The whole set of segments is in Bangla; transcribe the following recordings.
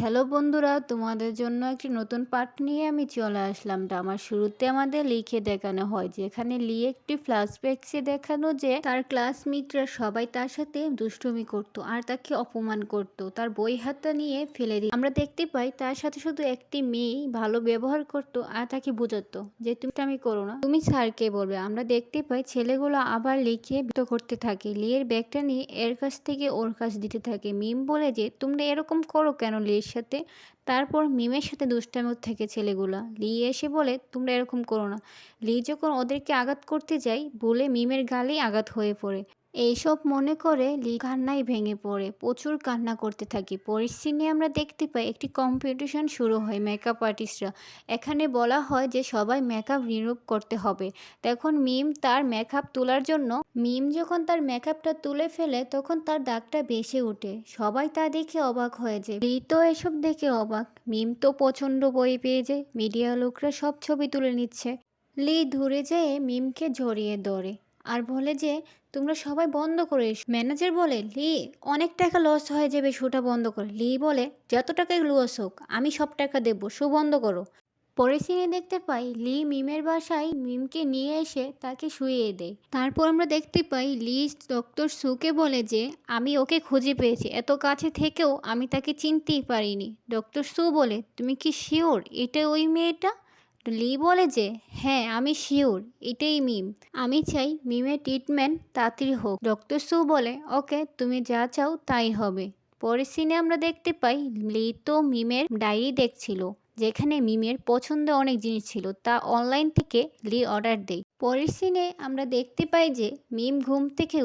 হ্যালো বন্ধুরা, তোমাদের জন্য একটি নতুন পার্ট নিয়ে আমি চলে আসলাম। আমার শুরুতে আমাদের লিখে দেখানো হয়, যেখানে লি একটি ফ্ল্যাশব্যাকসে দেখানো যে তার ক্লাসমেটরা সবাই তার সাথে দুষ্টুমি করত আর তাকে অপমান করত, তার বই হাতটা নিয়ে ফেলে দিত। আমরা দেখতে পাই তার সাথে শুধু একটি মেয়েই ভালো ব্যবহার করত আর তাকে বোঝাতো যে তুমি আমি করো না, তুমি স্যারকে বলবে। আমরা দেখতে পাই ছেলেগুলো আবার লিখে বিরক্ত করতে থাকে। লিয়ের ব্যাগটা নিয়ে এর কাছ থেকে ওর কাছ দিতে থাকে। মিম বলে যে তোমরা এরকম করো কেন লির সাথে। তারপর মিমের সাথে দুষ্টামি থাকে ছেলেগুলা। লি এসে বলে তোমরা এরকম করো না। লি যখন ওদেরকে আঘাত করতে যায় বলে মিমের গালেই আঘাত হয়ে পড়ে। এইসব মনে করে লি কান্নায় ভেঙে পড়ে, প্রচুর কান্না করতে থাকে। পরের সিনে আমরা দেখতে পাই একটি কম্পিটিশন শুরু হয় মেকআপ আর্টিস্টরা। এখানে বলা হয় যে সবাই মেকআপ রিমুভ করতে হবে। তখন মিম তার মেকআপ তোলার জন্য মিম যখন তার মেকআপটা তুলে ফেলে তখন তার দাগটা ভেসে ওঠে। সবাই তা দেখে অবাক হয়ে যায়। লি তো এসব দেখে অবাক। মিম তো প্রচণ্ড ভয় পেয়ে যায়। মিডিয়া লোকরা সব ছবি তুলে নিচ্ছে। লি দূরে যেয়ে মিমকে জড়িয়ে ধরে আর বলে যে তোমরা সবাই বন্ধ করে এসো। ম্যানেজার বলে লি অনেক টাকা লস হয়ে যাবে, শোটা বন্ধ করে। লি বলে যত টাকায় লস হোক আমি সব টাকা দেবো, শো বন্ধ করো। পরের সিনে দেখতে পাই লি মিমের বাসায় মিমকে নিয়ে এসে তাকে শুইয়ে দেয়। তারপর আমরা দেখতে পাই লি ডক্টর সুকে বলে যে আমি ওকে খুঁজে পেয়েছি, এত কাছে থেকেও আমি তাকে চিনতেই পারিনি। ডক্টর সু বলে তুমি কি শিওর এটা ওই মেয়েটা? লি বলে যে হ্যাঁ আমি শিওর এটাই মিম। আমি চাই মিমের ট্রিটমেন্ট তাড়াতাড়ি হোক। ডক্টর সু বলে ওকে তুমি যা চাও তাই হবে। পরের সিনে আমরা দেখতে পাই লি তো মিমের ডায়েরি দেখছিল, যেখানে মিমের পছন্দের অনেক জিনিস ছিল। তা অনলাইন থেকে লি অর্ডার দেয়। পরের সিনে আমরা দেখতে পাই যে মিম ঘুম থেকে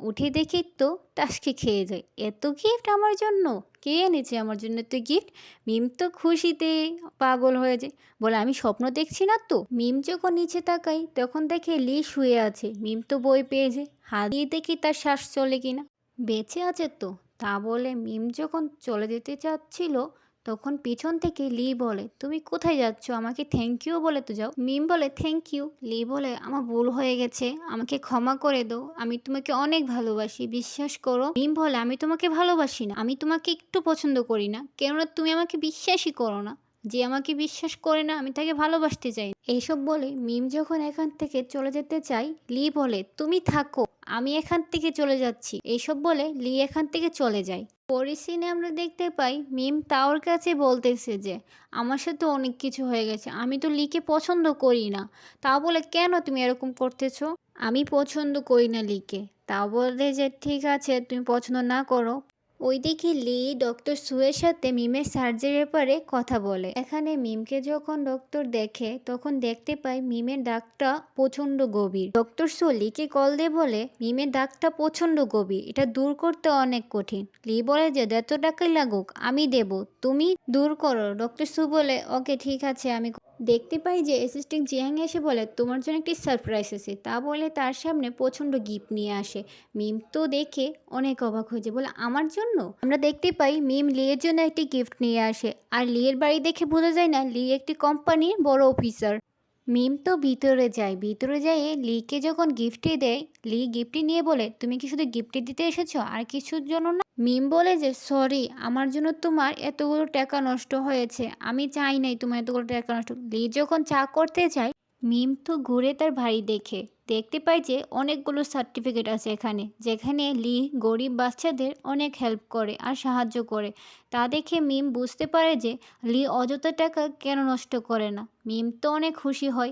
উঠে দেখি তো টাসকি খেয়ে যায়। এত গিফট আমার জন্য, কে এনেছে আমার জন্য এত গিফট? মিম তো খুশিতে পাগল হয়ে যায়, বলে আমি স্বপ্ন দেখছি না তো। মিম যখন নিচে তাকাই তখন দেখে লি শুয়ে আছে। মিম তো বই পেয়েছে, হাত দিয়ে দেখি তার শ্বাস চলে কিনা, বেঁচে আছে তো। তা বলে মিম যখন চলে যেতে চাচ্ছিল তখন পিছন থেকে লি বলে তুমি কোথায় যাচ্ছ, আমাকে থ্যাংক ইউ বলে তো যাও। মিম বলে থ্যাংক ইউ। লি বলে আমার ভুল হয়ে গেছে, আমাকে ক্ষমা করে দাও, আমি তোমাকে অনেক ভালোবাসি, বিশ্বাস করো। মিম বলে আমি তোমাকে ভালোবাসি না, আমি তোমাকে একটু পছন্দ করি না, কেননা তুমি আমাকে বিশ্বাসই করো না। যে আমাকে বিশ্বাস করে না আমি তাকে ভালোবাসতে চাই। এইসব বলে মিম যখন এখান থেকে চলে যেতে চাই লি বলে তুমি থাকো, আমি এখান থেকে চলে যাচ্ছি। এইসব বলে লি এখান থেকে চলে যায়। পরের সিনে আমরা দেখতে পাই মিম তাওর কাছে বলতেছে যে আমার সাথে অনেক কিছু হয়ে গেছে, আমি তো লিকে পছন্দ করি না। তা বলে কেন তুমি এরকম করতেছো? আমি পছন্দ করি না লিকে। তা বলে যে ঠিক আছে তুমি পছন্দ না করো। ওইদিকে লি ডক্টর সুয়ের সাথে মিমের সার্জারির ব্যাপারে কথা বলে। এখানে মিমকে যখন ডক্টর দেখে তখন দেখতে পাই মিমের দাগটা প্রচণ্ড গভীর। ডক্টর সু লিকে কল দিয়ে বলে মিমের দাগটা প্রচণ্ড গভীর, এটা দূর করতে অনেক কঠিন। লি বলে যে যত টাকাই লাগুক আমি দেব, তুমি দূর করো। ডক্টর সু বলে ওকে ঠিক আছে আমি। দেখতে পাই যে অ্যাসিস্ট্যান্ট জিয়াং এসে বলে তোমার জন্য একটি সারপ্রাইজ আছে। তা বলে তার সামনে প্রচণ্ড গিফট নিয়ে আসে। মিম তো দেখে অনেক অবাক হয়ে যায়, বলে আমার জন্য। আমরা দেখতে পাই মিম লিয়ের জন্য একটি গিফট নিয়ে আসে আর লিয়ের বাড়ি দেখে বোঝা যায় না লি একটি কোম্পানির বড় অফিসার। মিম তো ভিতরে যায়, ভিতরে যেয়ে লিকে যখন গিফটটি দেয় লি গিফটটি নিয়ে বলে তুমি কি শুধু গিফটটি দিতে এসেছো আর কিছুর জন্য না? মিম বলে যে সরি আমার জন্য তোমার এতগুলো টাকা নষ্ট হয়েছে, আমি চাই নাই তোমার এতগুলো টাকা নষ্ট। লি যখন চা করতে যায় মিম তো ঘুরে তার ভাই দেখে দেখতে পাই যে অনেকগুলো সার্টিফিকেট আছে এখানে, যেখানে লি গরিব বাচ্চাদের অনেক হেল্প করে আর সাহায্য করে। তা দেখে মিম বুঝতে পারে যে লি অযথা টাকা কেন নষ্ট করে না। মিম তো অনেক খুশি হয়।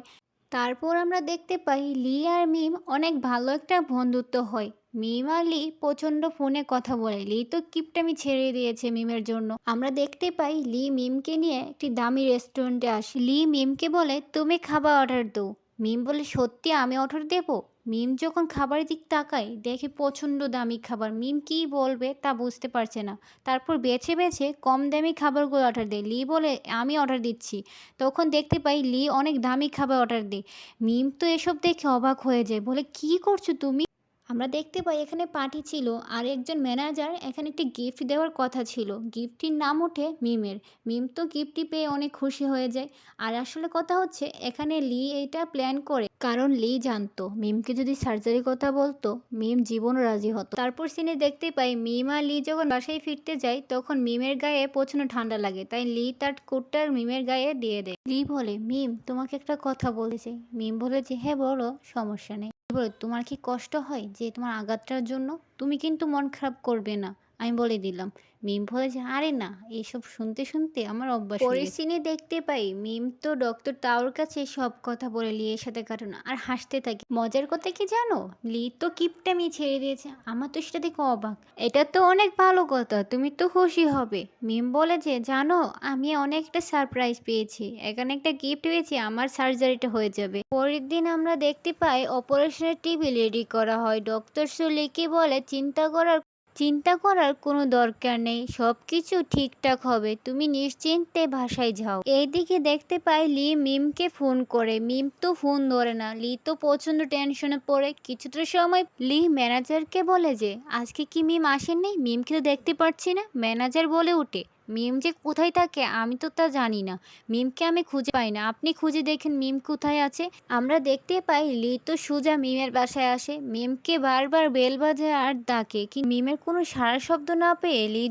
তারপর আমরা দেখতে পাই লি আর মিম অনেক ভালো একটা বন্ধুত্ব হয়। মিম আর লি প্রচণ্ড ফোনে কথা বলে। লি তো কিপটামি ছেড়ে দিয়েছে মিমের জন্য। আমরা দেখতে পাই লি মিমকে নিয়ে একটি দামি রেস্টুরেন্টে আসে। লি মিমকে বলে তুমি খাবার অর্ডার দাও। মিম বলে সত্যি আমি অর্ডার দেব? মিম যখন খাবারের দিক তাকায় দেখে প্রচণ্ড দামি খাবার, মিম কী বলবে তা বুঝতে পারছে না। তারপর বেছে বেছে কম দামি খাবারগুলো অর্ডার দেয়। লি বলে আমি অর্ডার দিচ্ছি। তখন দেখতে পাই লি অনেক দামি খাবার অর্ডার দেয়। মিম তো এসব দেখে অবাক হয়ে যায়, বলে কি করছো তুমি? আমরা দেখতে পাই এখানে পার্টি ছিল আর একজন ম্যানেজার এখানে একটি গিফট দেওয়ার কথা ছিল। গিফটটির নাম ওঠে মিমের। মিম তো গিফটটি পেয়ে অনেক খুশি হয়ে যায়। আর আসলে কথা হচ্ছে এখানে লি এইটা প্ল্যান করে কারণ লি জানতো মিমকে যদি সার্জারির কথা বলতো মিম জীবনও রাজি হতো। তারপর সিনে দেখতে পাই মিম আর লি যখন বাসায় ফিরতে যায় তখন মিমের গায়ে প্রচন্ড ঠান্ডা লাগে, তাই লি তার কোটটা মিমের গায়ে দিয়ে দেয়। লি বলে, মিম তোমাকে একটা কথা বলতে চাই। মিম বলে যে হ্যাঁ বলো, সমস্যা নেই। লি বলে, তোমার কি কষ্ট হয় যে তোমার আঘাতটার জন্য? তুমি কিন্তু মন খারাপ করবে না, আমি বলে দিলাম। মিম বলে যে আরে না, এসব শুনতে শুনতে আমার অভ্যাস হয়ে পরের গেছে। সিনে দেখতে পাই মিম তো ডক্টর তাওর কাছে সব কথা বলে লিয়ের সাথে কাটানো আর হাসতে থাকে। মজার কথা কি জানো, লি তো কিপটামি ছেড়ে দিয়েছে। আমার তো সেটা দেখে অবাক। এটা তো অনেক ভালো কথা, তুমি তো খুশি হবে। মিম বলে যে জানো, আমি অনেকটা সারপ্রাইজ পেয়েছি, এখানে একটা গিফট পেয়েছি, আমার সার্জারিটা হয়ে যাবে। পরের দিন আমরা দেখতে পাই অপারেশনের টেবিল রেডি করা হয়। ডক্টর সুলিকে বলে চিন্তা করার কোনো দরকার নেই, সব কিছু ঠিকঠাক হবে, তুমি নিশ্চিন্তে বাসায় যাও। এইদিকে দেখতে পাই লি মিমকে ফোন করে, মিম তো ফোন ধরে না। লি তো প্রচন্ড টেনশনে পড়ে। কিছুটা সময় লি ম্যানেজারকে বলে যে আজকে কি মিম আসেননি, মিমকে তো দেখতে পাচ্ছি না। ম্যানেজার বলে ওঠে, মিম যে কোথায় থাকে আমি তো তা জানি না, মিমকে আমি খুঁজে পাই না, আপনি খুঁজে দেখেন মিম কোথায় আছে। আমরা দেখতে পাই লি তো সোজা মিমের বাসায় আসে, মিমকে বারবার বেল বাজে আর ডাকে, কি মিমের কোনো সাড়া শব্দ না পেয়ে লি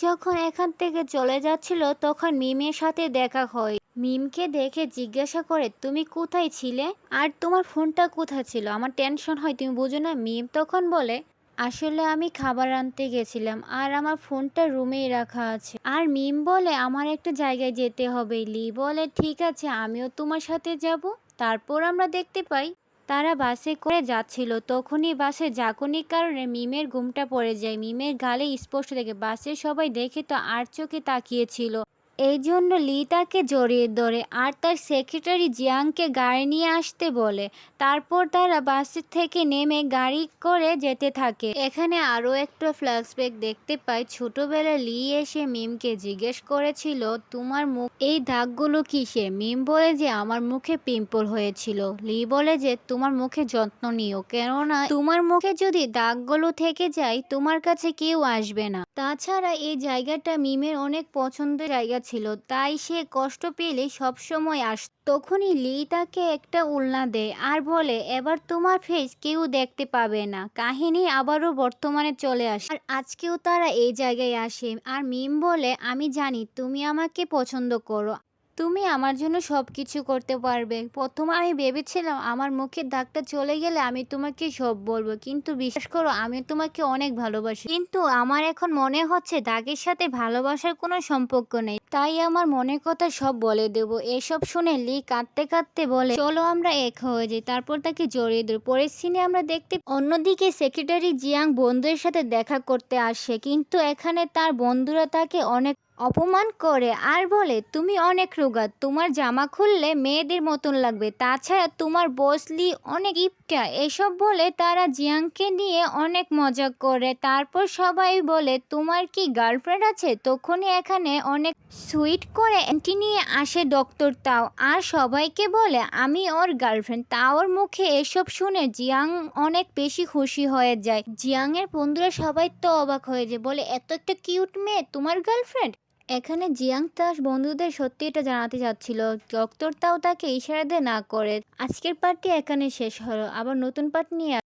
যখন এখান থেকে চলে যাচ্ছিল তখন মিমের সাথে দেখা হয়। মিমকে দেখে জিজ্ঞাসা করে, তুমি কোথায় ছিলে আর তোমার ফোনটা কোথায় ছিল? আমার টেনশন হয়, তুমি বুঝো না। মিম তখন বলে, আসলে আমি খাবার আনতে গেছিলাম আর আমার ফোনটা রুমেই রাখা আছে। আর মিম বলে, আমার একটা জায়গায় যেতে হবে। লি বলে, ঠিক আছে, আমিও তোমার সাথে যাব। তারপর আমরা দেখতে পাই তারা বাসে করে যাচ্ছিল, তখনই বাসে ঝাঁকুনির কারণে মিমের ঘুমটা পড়ে যায়। মিমের গালে স্পষ্ট দেখে, বাসের সবাই দেখে তো আর চোখে তাকিয়েছিল। এই জন্য লি তাকে জড়িয়ে ধরে আর তার সেক্রেটারি জিয়াংকে গাড়ি নিয়ে আসতে বলে। তারপর তারা বাস থেকে নেমে গাড়ি করে যেতে থাকে। এখানে আরও একটা ফ্ল্যাশব্যাক দেখতে পাই। ছোটবেলায় লি এসে মিমকে জিজ্ঞেস করেছিল, তোমার মুখ এই দাগগুলো কিসে? মিম বলে যে আমার মুখে পিম্পল হয়েছিল। লি বলে যে তোমার মুখে যত্ন নিও, কেননা তোমার মুখে যদি দাগগুলো থেকে যায় তোমার কাছে কেউ আসবে না। তাছাড়া এই জায়গাটা মিমের অনেক পছন্দের জায়গা ছিল, তাই সে কষ্ট পেলে সবসময় আসত। তখনই লি তাকে একটা উলনা দেয় আর বলে, এবার তোমার ফেস কেউ দেখতে পাবে না। কাহিনী আবারও বর্তমানে চলে আসে আর আজকেও তারা এই জায়গায় আসে। আর মিম বলে, আমি জানি তুমি আমাকে পছন্দ করো, তুমি আমার জন্য সব কিছু করতে পারবে। প্রথমে আমি ভেবেছিলাম আমার মুখের দাগটা চলে গেলে আমি তোমাকে সব বলবো, কিন্তু বিশ্বাস করো আমি তোমাকে অনেক ভালোবাসি। কিন্তু আমার এখন মনে হচ্ছে দাগের সাথে ভালোবাসার কোনো সম্পর্ক নেই, তাই আমার মনের কথা সব বলে দেব। এসব শুনে লি কাঁদতে কাঁদতে বলে, চলো আমরা এক হয়ে যাই। তারপর তাকে জড়িয়ে ধরে। পরের সিনে আমরা দেখতে অন্যদিকে সেক্রেটারি জিয়াং বন্ধুদের সাথে দেখা করতে আসে, কিন্তু এখানে তার বন্ধুরা তাকে অনেক অপমান করে আর বলে, তুমি অনেক রোগা, তোমার জামা খুললে মেয়েদের মতন লাগবে, তাছাড়া তোমার বসলি অনেক ইপটা। এসব বলে তারা জিয়াংকে নিয়ে অনেক মজা করে। তারপর সবাই বলে, তোমার কি গার্লফ্রেন্ড আছে? তখনই এখানে অনেক সুইট করে অ্যান্টি নিয়ে আসে ডক্টর তাও আর সবাইকে বলে আমি ওর গার্লফ্রেন্ড। তাওর মুখে এসব শুনে জিয়াং অনেক বেশি খুশি হয়ে যায়। জিয়াংয়ের বন্ধুরা সবাই তো অবাক হয়ে যায়, বলে এত একটা কিউট মেয়ে তোমার গার্লফ্রেন্ড? এখানে জিয়াং তার বন্ধুদের সত্যি এটা জানাতে চাচ্ছিল, ডক্টর তাও তাকে ইশারা দিয়ে না করে। আজকের পার্টটি এখানে শেষ হলো, আবার নতুন পার্ট নিয়ে